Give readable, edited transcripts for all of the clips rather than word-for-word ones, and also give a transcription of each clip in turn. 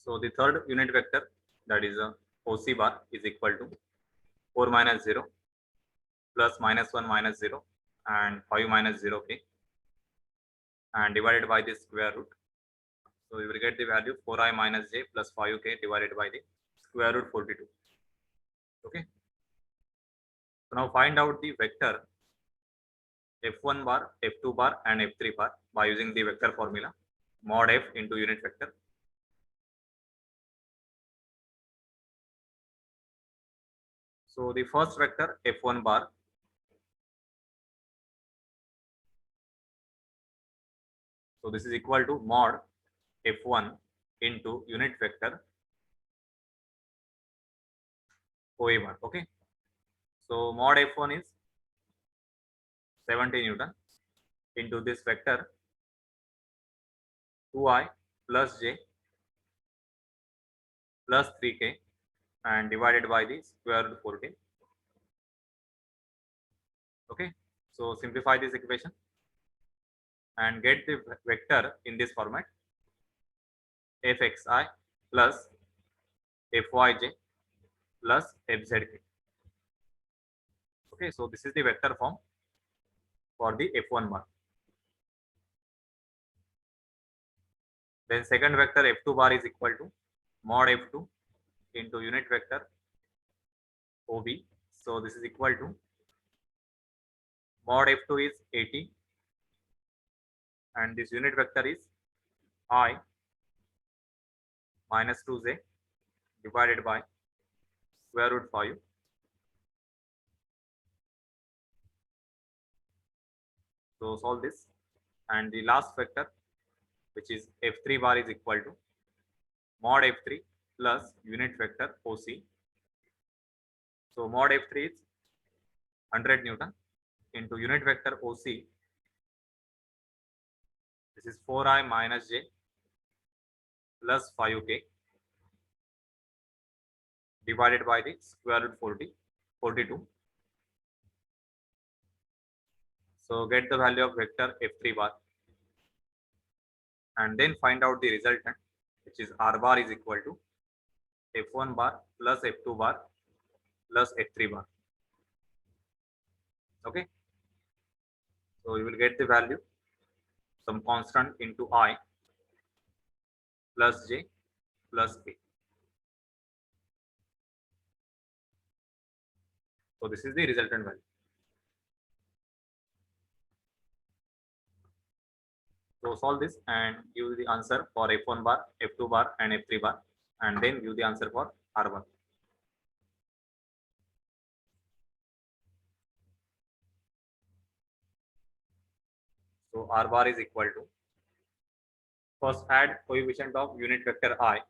So the third unit vector, that is OC bar, is equal to 4 minus 0 plus minus 1 minus 0 and 5 minus 0 k, and divided by the square root. So we will get the value 4i minus j plus 5k divided by the square root 42. Okay. So now find out the vector f1 bar, f2 bar and f3 bar by using the vector formula mod f into unit vector. So the first vector f1 bar, so this is equal to mod f1 into unit vector OA bar. Okay. So mod f1 is 70 Newton into this vector 2i plus j plus 3k and divided by the square root 14. Okay. So simplify this equation and get the vector in this format fxi plus fyj plus fzk. Okay, so this is the vector form for the f1 bar. Then second vector f2 bar is equal to mod f2 into unit vector OB. So this is equal to mod f2 is 80 and this unit vector is I minus 2j divided by square root 5. So solve this, and the last vector, which is f3 bar, is equal to mod f3 plus unit vector OC. So mod f3 is 100 Newton into unit vector OC. This is 4i minus j plus 5k divided by the square root 42. So get the value of vector f3 bar and then find out the resultant, which is r bar is equal to f1 bar plus f2 bar plus f3 bar. Okay. So you will get the value, some constant into I plus j plus k. So this is the resultant value. So solve this and give the answer for f1 bar, f2 bar and f3 bar, and then give the answer for r bar. So r bar is equal to, first add coefficient of unit vector I.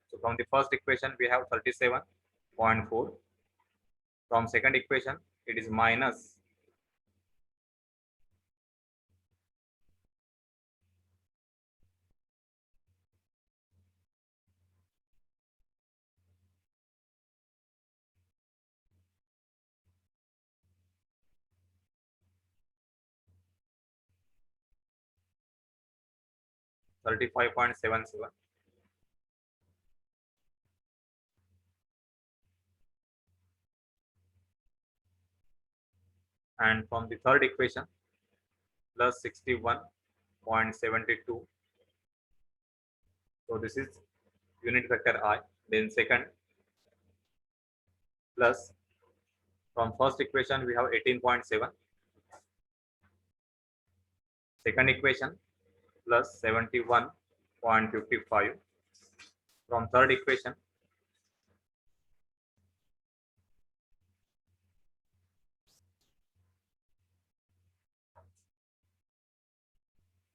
So from the first equation we have 37.4. From second equation it is minus 35.77. And from the third equation plus 61.72. So this is unit vector I. Then second plus, from first equation we have 18.7. Second equation plus 71.55. From third equation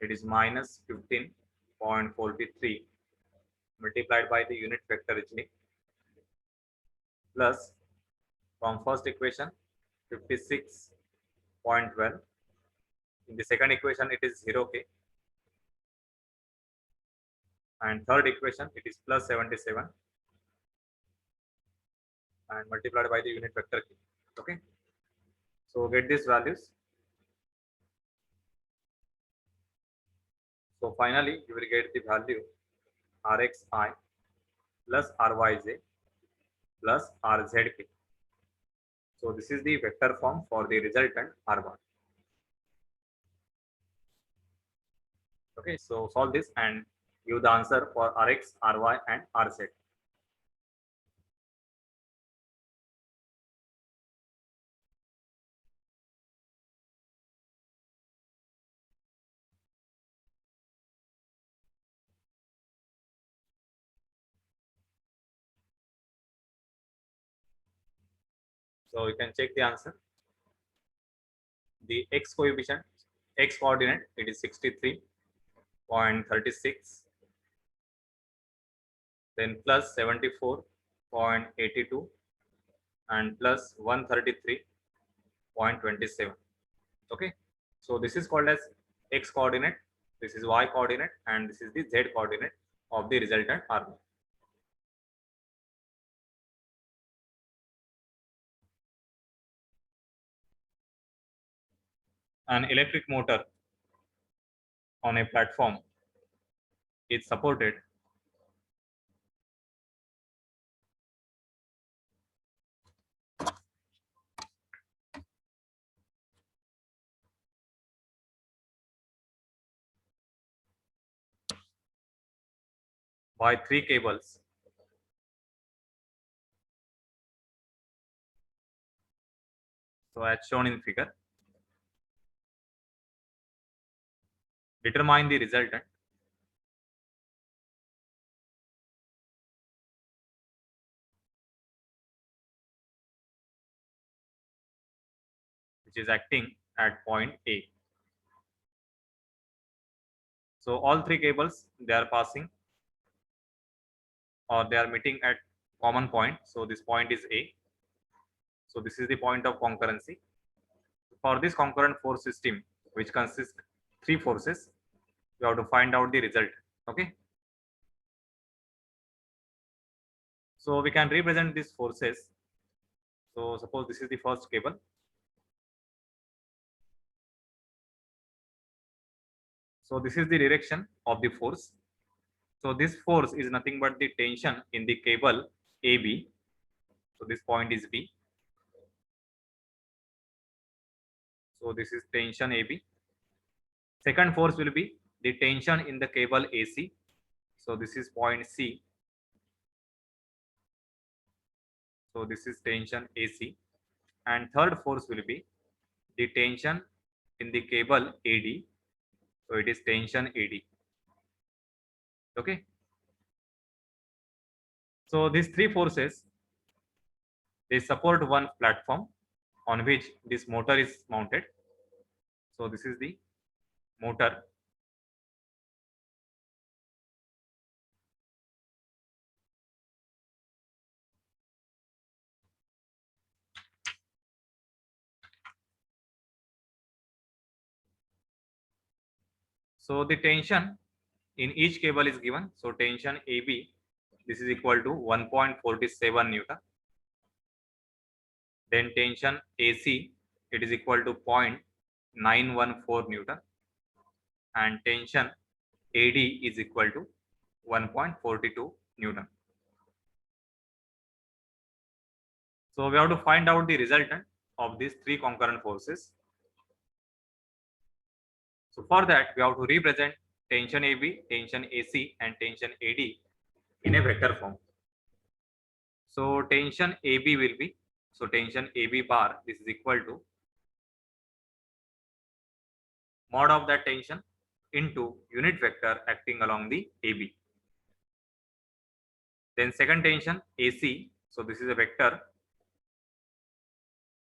it is minus 15.43 multiplied by the unit vector j, plus from first equation 56.12. In the second equation it is 0k, and third equation it is plus 77 and multiplied by the unit vector k. Okay, so get these values. So finally you will get the value Rxi plus ryj plus rzk. So this is the vector form for the resultant r bar. Okay, so solve this and give the answer for rx, ry and rz. So you can check the answer. The x coefficient, x coordinate, it is 63.36, then plus 74.82 and plus 133.27. Okay, so this is called as x coordinate, this is y coordinate, and this is the z coordinate of the resultant r bar. An electric motor on a platform is supported by 3 cables so as shown in figure. Determine the resultant. Which is acting at point A. So all 3 cables, they are passing or they are meeting at common point. So this point is A. So this is the point of concurrency. For this concurrent force system, which consists 3 forces, you have to find out the result. Okay. So we can represent these forces. So suppose this is the first cable. So this is the direction of the force. So this force is nothing but the tension in the cable AB. So this point is B. So this is tension AB. Second force will be the tension in the cable AC. So this is point C. So this is tension AC. And third force will be the tension in the cable AD. So it is tension AD. Okay. So these 3 forces, they support one platform on which this motor is mounted. So this is the motor. So the tension in each cable is given. So tension AB, this is equal to 1.47 Newton. Then tension AC, it is equal to 0.914 Newton. And tension AD is equal to 1.42 Newton. So we have to find out the resultant of these 3 concurrent forces. So for that, we have to represent tension AB, tension AC, and tension AD in a vector form. So tension AB will be, so tension AB bar, this is equal to mod of that tension into unit vector acting along the AB. Then second tension AC, so this is a vector,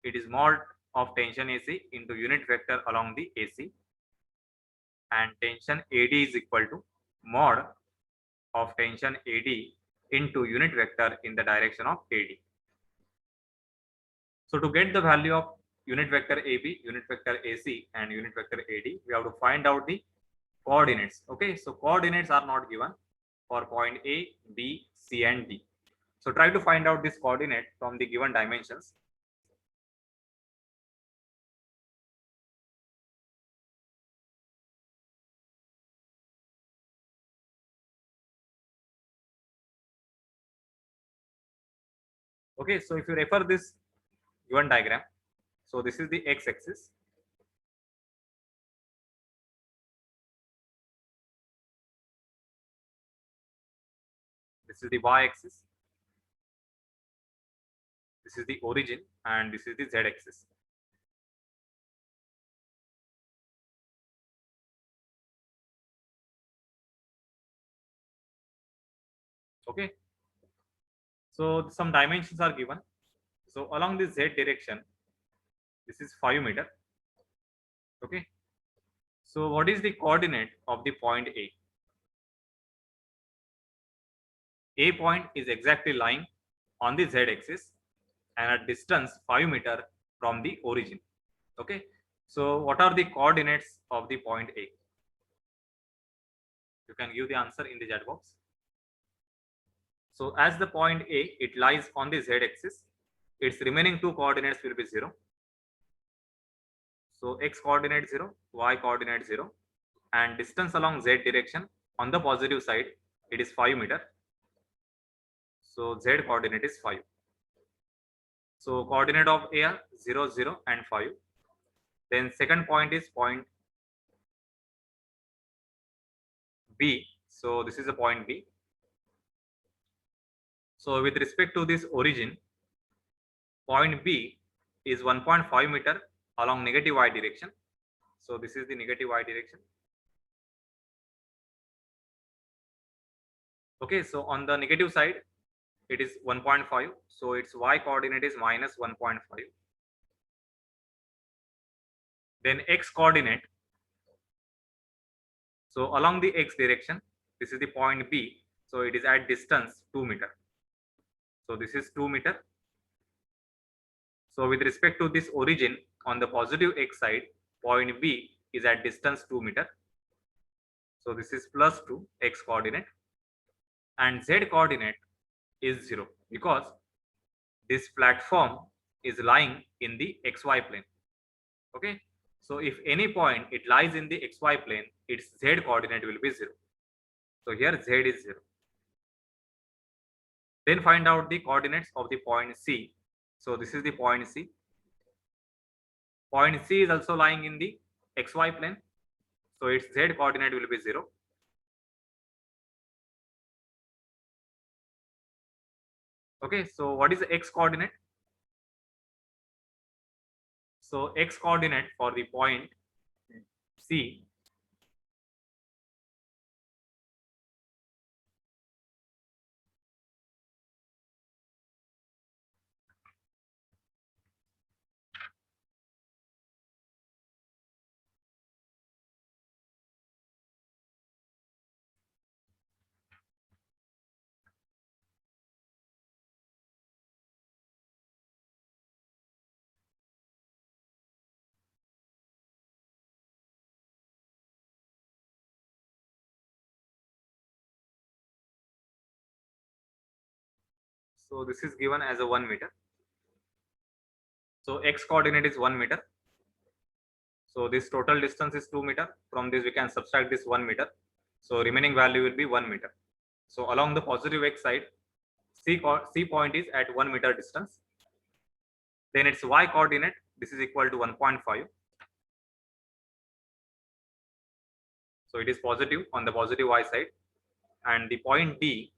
it is mod of tension AC into unit vector along the AC. And tension AD is equal to mod of tension AD into unit vector in the direction of AD. So to get the value of unit vector AB, unit vector AC, and unit vector AD, we have to find out the coordinates. Okay, so coordinates are not given for point A, B, C, and D. So try to find out this coordinate from the given dimensions. Okay, so if you refer this given diagram, so this is the x-axis. This is the y-axis. This is the origin, and this is the z-axis. Okay, so some dimensions are given. So along the z direction, this is 5 meter. Okay, so what is the coordinate of the point A? A point is exactly lying on the z axis and at distance 5 meter from the origin. Okay, so what are the coordinates of the point A? You can give the answer in the chat box. So as the point A, it lies on the z axis, its remaining two coordinates will be 0. So x coordinate 0, y coordinate 0, and distance along z direction on the positive side, it is 5 meter. So z coordinate is 5. So coordinate of A are 0, 0 and 5. Then second point is point B. So this is a point B. So with respect to this origin, point B is 1.5 meter along negative y direction. So this is the negative y direction. Okay, so on the negative side, it is 1.5. So its y coordinate is minus 1.5. Then x coordinate. So along the x direction, this is the point B. So it is at distance 2 meter. So this is 2 meter. So with respect to this origin on the positive x side, point B is at distance 2 meter. So this is plus 2 x coordinate, and z coordinate is 0 because this platform is lying in the xy plane. Okay, so if any point it lies in the xy plane, its z coordinate will be 0. So here z is 0. Then find out the coordinates of the point C. So this is the point C. Point C is also lying in the xy plane. So its z coordinate will be 0. Okay, so what is the x coordinate? So x coordinate for the point C So this is given as a 1 meter. So x coordinate is 1 meter. So this total distance is 2 meter. From this we can subtract this 1 meter. So remaining value will be 1 meter. So along the positive x side, C point is at 1 meter distance. Then its y coordinate, this is equal to 1.5. So it is positive on the positive y side. And the point D,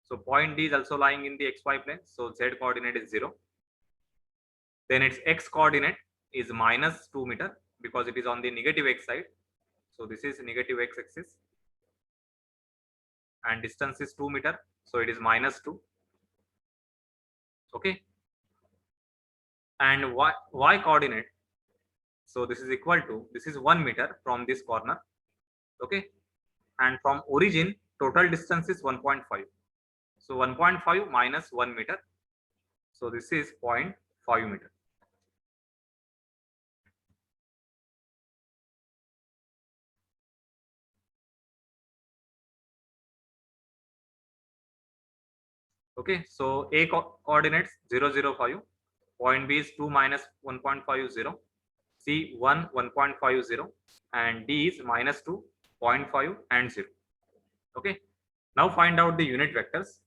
so point D is also lying in the xy plane. So z coordinate is 0. Then its x coordinate is minus 2 meter because it is on the negative x side. So this is negative x axis. And distance is 2 meter. So it is minus 2. Okay. And y coordinate. So this is equal to, this is 1 meter from this corner. Okay. And from origin, total distance is 1.5. So 1.5 minus 1 meter. So this is 0.5 meter. Okay, so A coordinates 0, 0, 5. Point B is 2 minus 1.50. C 1, 1.50, and D is minus 2, 0.5 and 0. Okay. Now find out the unit vectors.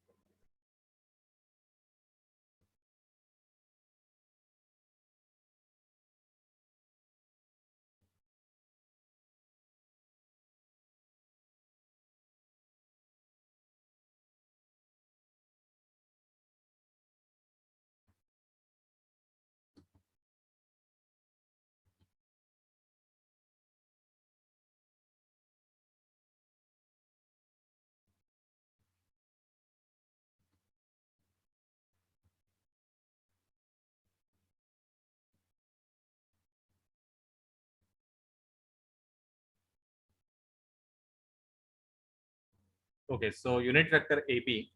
Okay, so unit vector AB.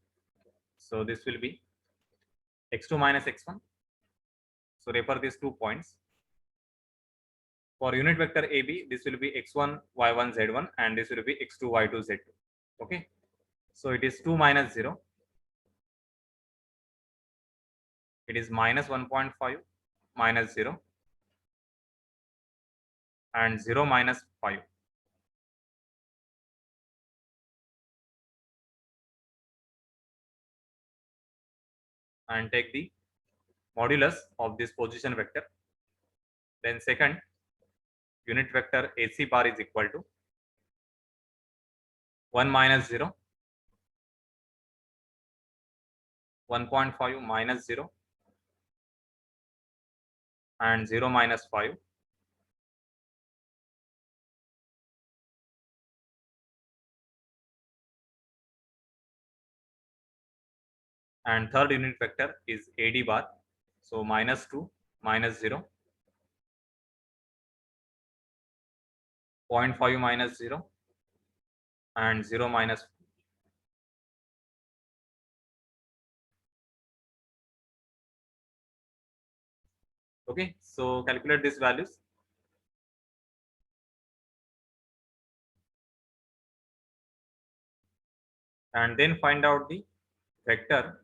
So this will be x2 minus x1. So refer these 2 points. For unit vector AB, this will be x1, y1, z1, and this will be x2, y2, z2. Okay. So it is 2 minus 0. It is minus 1.5 minus 0 and 0 minus 5. And take the modulus of this position vector. Then second, unit vector AC bar is equal to 1 minus 0, 1.5 minus 0, and 0 minus 5. And third unit vector is AD bar. So minus 2, minus 0, 0.5 minus 0, and 0 minus. Okay, so calculate these values. And then find out the vector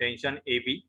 tension AB